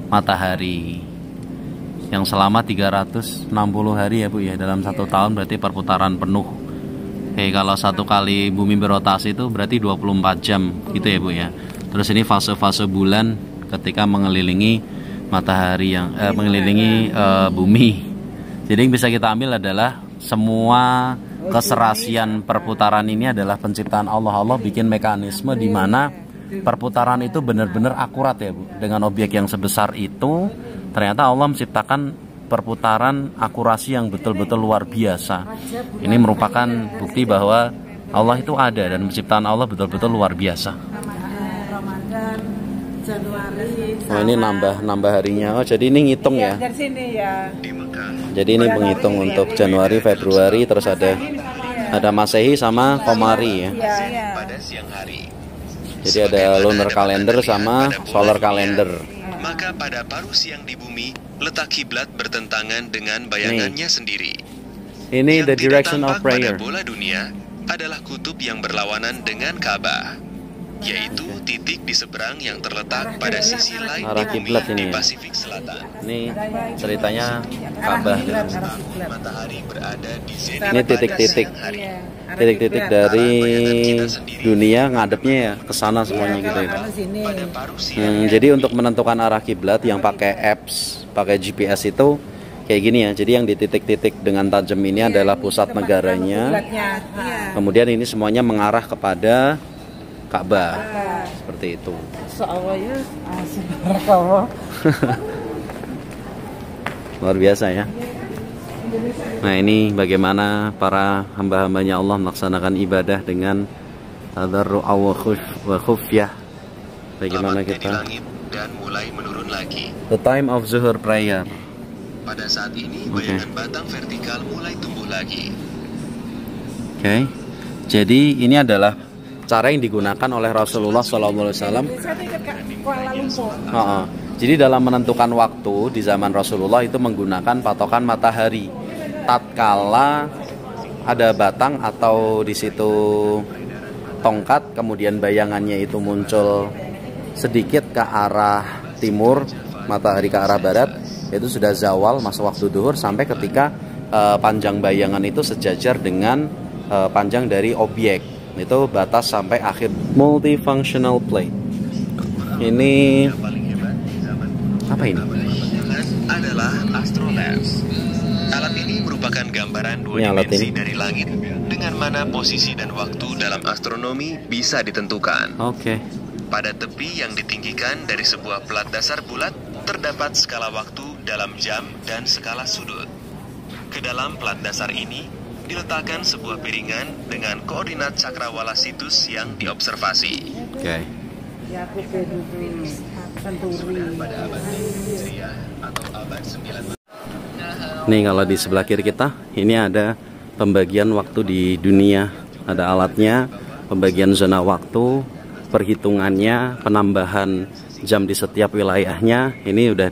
matahari yang selama 360 hari ya Bu ya. Dalam 1 tahun berarti perputaran penuh. Oke, kalau 1 kali bumi berotasi itu berarti 24 jam gitu ya Bu ya. Terus ini fase-fase bulan ketika mengelilingi matahari yang mengelilingi bumi. Jadi yang bisa kita ambil adalah semua keserasian perputaran ini adalah penciptaan Allah. Allah bikin mekanisme di mana perputaran itu benar-benar akurat ya Bu. Dengan objek yang sebesar itu ternyata Allah menciptakan perputaran akurasi yang betul-betul luar biasa. Ini merupakan bukti bahwa Allah itu ada dan penciptaan Allah betul-betul luar biasa. Oh ini nambah harinya. Oh jadi ini ngitung ya. Dari sini ya. Jadi ini menghitung untuk Januari, Februari, terus ada Masehi sama Komari ya. Pada siang hari. Jadi ada lunar calendar sama solar calendar. Maka pada paruh siang di bumi, letak kiblat bertentangan dengan bayangannya sendiri. Ini the direction of Yang tidak tampak prayer. pada bola dunia adalah kutub yang berlawanan dengan Ka'bah, yaitu titik di seberang yang terletak pada sisi lain Arah di bumi kiblat ini di ya. Pasifik Selatan. Ini ceritanya Ka'bah. Matahari berada di zenit Ini pada titik-titik. siang hari. Titik-titik dari dunia ngadepnya ya ke sana semuanya gitu ya. Pada paruh siang Jadi untuk menentukan arah kiblat yang pakai apps, pakai GPS itu kayak gini ya. Jadi yang di titik-titik dengan tajam ini adalah pusat negaranya. Kemudian ini semuanya mengarah kepada Ka'bah. Seperti itu. Luar biasa ya. Nah ini bagaimana para hamba-hambanya Allah melaksanakan ibadah dengan tadarru' wa khufyah. Bagaimana Alamatnya di kita langit dan mulai menurun lagi. the time of zuhur prayer. Pada saat ini bayangan batang vertikal mulai tumbuh lagi. Oke. Jadi ini adalah cara yang digunakan oleh Rasulullah SAW. Jadi dalam menentukan waktu di zaman Rasulullah itu menggunakan patokan matahari. Tatkala ada batang atau di situ tongkat, kemudian bayangannya itu muncul sedikit ke arah timur, matahari ke arah barat, itu sudah zawal masuk waktu duhur sampai ketika panjang bayangan itu sejajar dengan panjang dari objek. Itu batas sampai akhir. Multifunctional plate. Ini apa ini? Adalah astrolabes. Alat ini merupakan gambaran dua dimensi dari langit dengan mana posisi dan waktu dalam astronomi bisa ditentukan. Oke. Pada tepi yang ditinggikan dari sebuah plat dasar bulat terdapat skala waktu dalam jam dan skala sudut. Ke dalam plat dasar ini diletakkan sebuah piringan dengan koordinat cakrawala situs yang diobservasi. Oke. Nih kalau di sebelah kiri kita ini ada pembagian waktu di dunia. Ada alatnya, pembagian zona waktu, perhitungannya, penambahan jam di setiap wilayahnya. Ini udah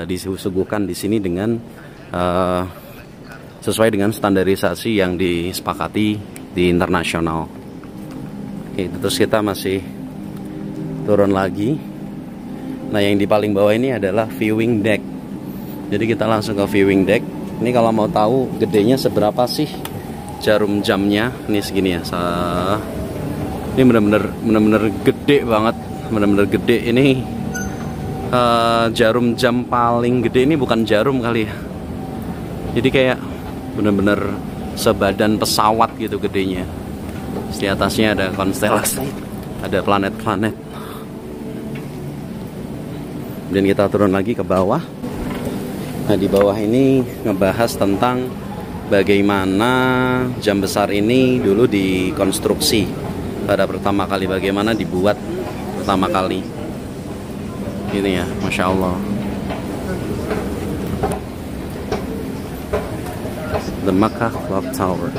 disuguhkan di sini dengan sesuai dengan standarisasi yang disepakati di internasional. Oke, terus kita masih turun lagi. Nah, yang di paling bawah ini adalah viewing deck. Jadi kita langsung ke viewing deck. Ini kalau mau tahu gedenya seberapa sih jarum jamnya, ini segini ya. Ini bener-bener gede banget, bener-bener gede. Ini jarum jam paling gede ini bukan jarum kali ya. Jadi kayak bener-bener sebadan pesawat gitu gedenya. Di atasnya ada konstelasi, ada planet-planet. Dan kita turun lagi ke bawah. Nah, di bawah ini ngebahas tentang bagaimana jam besar ini dulu dikonstruksi pada pertama kali, bagaimana dibuat pertama kali. Ini ya, Masya Allah. The Makkah Clock Tower.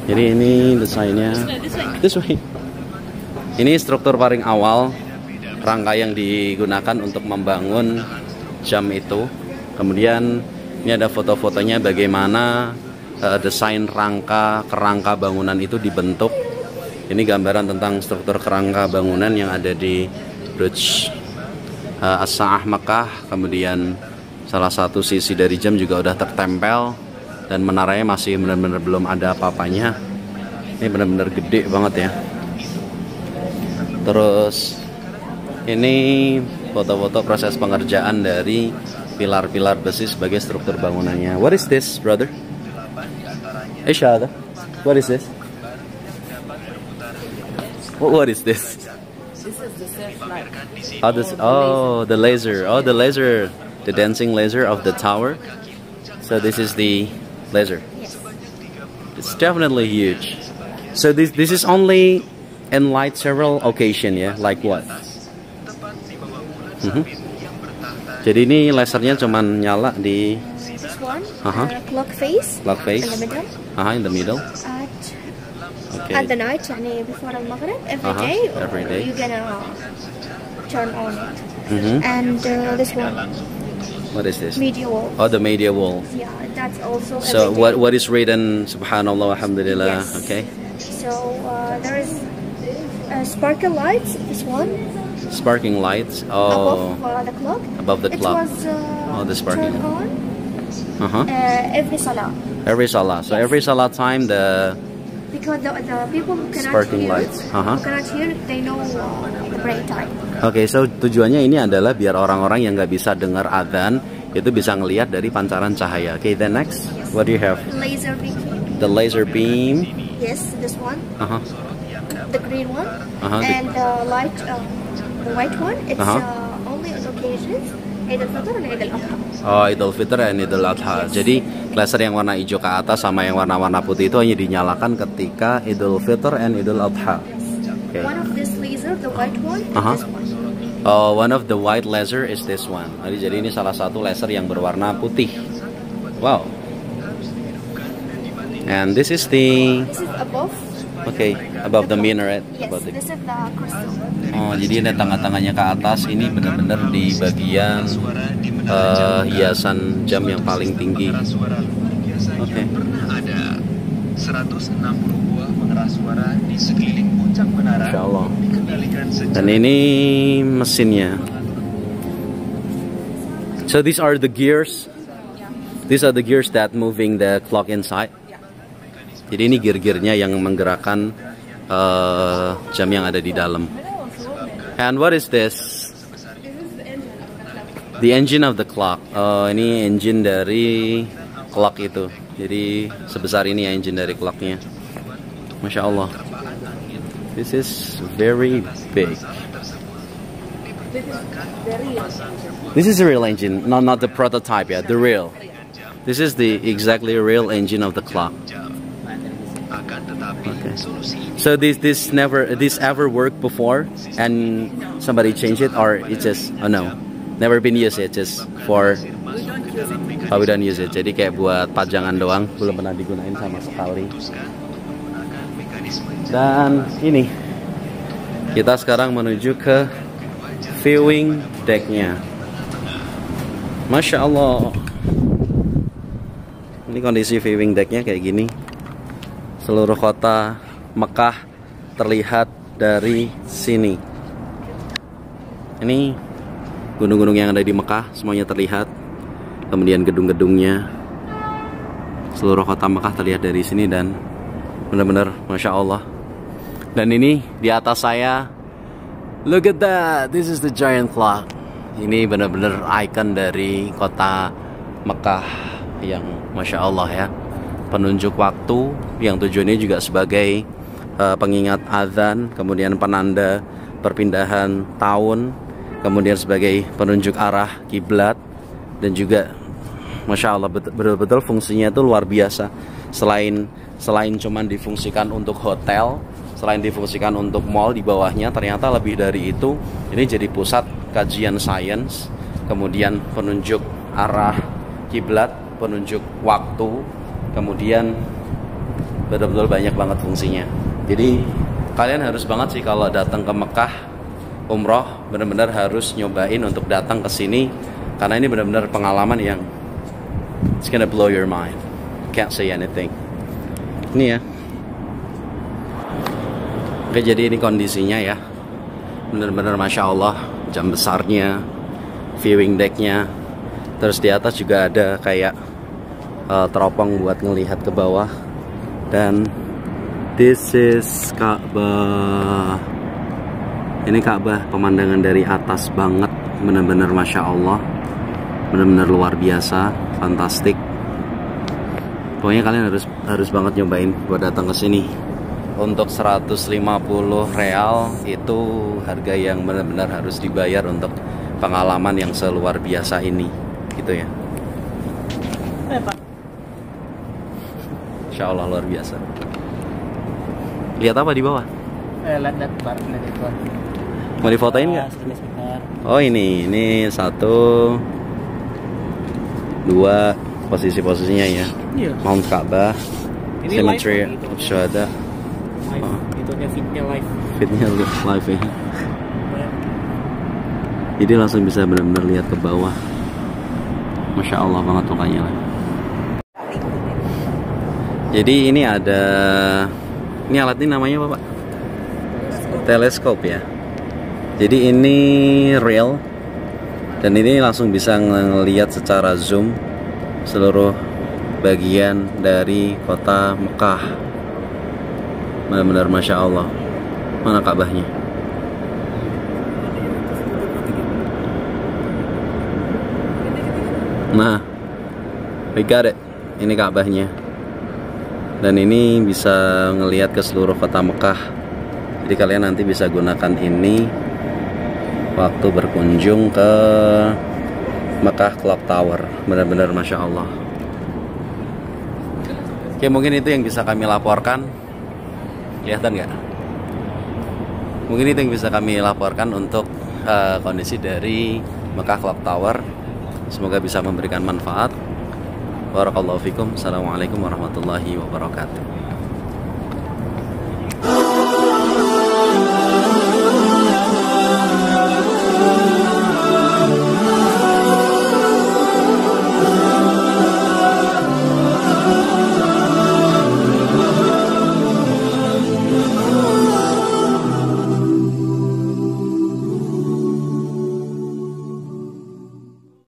Jadi ini desainnya. This way. Ini struktur paling awal, rangka yang digunakan untuk membangun jam itu. Kemudian ini ada foto-fotonya bagaimana desain kerangka bangunan itu dibentuk. Ini gambaran tentang struktur kerangka bangunan yang ada di Burj As-Sa'ah Makkah. Kemudian salah satu sisi dari jam juga udah tertempel dan menaranya masih benar-benar belum ada apa-apanya. Ini benar-benar gede banget ya. Terus ini foto-foto proses pengerjaan dari pilar-pilar besi sebagai struktur bangunannya. What is this, brother? Ishada. What is this? What is this? This is the searchlight. The laser. Oh, the laser. The dancing laser of the tower. So this is the laser. Yes. It's definitely huge. So this is only in light several occasion, yeah? Like what? Jadi ini lasernya cuman nyala di This one, clock face. Clock face. In the middle. In the middle. At the night, before al-Maghrib, every day, you're gonna turn on it. And this one. What is this? Media wall. Oh, the media wall. Yeah, that's also. So what is written? Subhanallah, alhamdulillah. Yes. Okay. So there is sparkle lights. This one. Sparking lights. Oh. Above the clock. Above the clock. It was the sparking. turned on. Every salah. Every salah. So every salah time because the people who cannot sparking hear, lights. Who cannot hear, they know the prayer time. Oke, so tujuannya ini adalah biar orang-orang yang nggak bisa dengar adzan itu bisa ngelihat dari pancaran cahaya. Okay, then next, what do you have? Laser beam. The laser beam. Yes, this one. The green one. And the white one. It's only on occasions. Idul Fitr and Idul Adha. Oh, Idul Fitr and Idul Adha. Jadi laser yang warna hijau ke atas sama yang warna-warna putih itu hanya dinyalakan ketika Idul Fitr and Idul Adha. Okay. One of this laser, the white one, this one. Oh, one of the white laser is this one. Jadi ini salah satu laser yang berwarna putih. Wow. And this is the. This is above. Okay, above the minaret. Yes, this is the crystal. Oh, jadi ada tangga-tangganya ke atas. Ini benar-benar di bagian hiasan jam yang paling tinggi. Oke. Ada 160 buah pengeras suara di sekeliling puncak menara. Insya Allah. Dikendalikan Dan ini mesinnya. So these are the gears. These are the gears that moving the clock inside. Jadi ini gear-gearnya yang menggerakkan jam yang ada di dalam. And what is this? The engine of the clock. Ini engine dari clock itu. Jadi sebesar ini ya engine dari clocknya. Masya Allah. This is very big. This is a real engine, not the prototype yet. The real. This is the exactly real engine of the clock. Okay. So this ever worked before and somebody changed it, or it just no, never been used. It just for we don't use it. Jadi kayak buat pajangan doang, belum pernah digunain sama sekali. Dan ini kita sekarang menuju ke viewing decknya. Masya Allah. Ini kondisi viewing decknya kayak gini. Seluruh kota Mekah terlihat dari sini. Ini gunung-gunung yang ada di Mekah semuanya terlihat. Kemudian gedung-gedungnya, seluruh kota Mekah terlihat dari sini dan benar-benar Masya Allah. Dan ini di atas saya, look at that, this is the giant clock. Ini benar-benar ikon dari kota Mekah yang Masya Allah ya. Penunjuk waktu yang tujuannya juga sebagai pengingat azan, kemudian penanda perpindahan tahun, kemudian sebagai penunjuk arah kiblat, dan juga Masya Allah betul-betul fungsinya itu luar biasa. Selain cuman difungsikan untuk hotel, selain difungsikan untuk mall di bawahnya, ternyata lebih dari itu, ini jadi pusat kajian sains, kemudian penunjuk arah kiblat, penunjuk waktu, kemudian betul-betul banyak banget fungsinya. Jadi kalian harus banget sih kalau datang ke Mekah umroh, benar-benar harus nyobain untuk datang ke sini, karena ini benar-benar pengalaman yang it's gonna blow your mind. Can't say anything. Ini ya. Oke, jadi ini kondisinya ya. Benar-benar Masya Allah, jam besarnya, viewing decknya. Terus di atas juga ada kayak teropong buat ngelihat ke bawah. Dan this is Ka'bah. Ini Ka'bah, pemandangan dari atas banget. Benar-benar Masya Allah, benar-benar luar biasa, fantastik. Pokoknya kalian harus banget nyobain buat datang ke sini. Untuk 150 real itu harga yang benar-benar harus dibayar untuk pengalaman yang seluar biasa ini, gitu ya. Insya Allah luar biasa. Lihat apa di bawah? Lihat bar. Mau difotoin nggak? Oh ini 1, 2 posisi-posisinya ya. Iya. Mount Ka'bah, Ini Cemetery live, of Syuhada. Itunya fitnya live. Fitnya live ya. Jadi langsung bisa benar-benar lihat ke bawah. Masya Allah banget pokoknya. Jadi ini ada, ini alat ini namanya apa Pak? Teleskop ya. Jadi ini real, dan ini langsung bisa ngelihat secara zoom seluruh bagian dari kota Mekah. Benar-benar Masya Allah. Mana Ka'bahnya? Nah, we got it. Ini Ka'bahnya. Dan ini bisa ngelihat ke seluruh kota Mekah. Jadi kalian nanti bisa gunakan ini waktu berkunjung ke Mekah Clock Tower. Benar-benar Masya Allah. Oke, mungkin itu yang bisa kami laporkan. Kelihatan nggak? Mungkin itu yang bisa kami laporkan untuk kondisi dari Mekah Clock Tower. Semoga bisa memberikan manfaat. Barakallahu fikum. Assalamualaikum warahmatullahi wabarakatuh.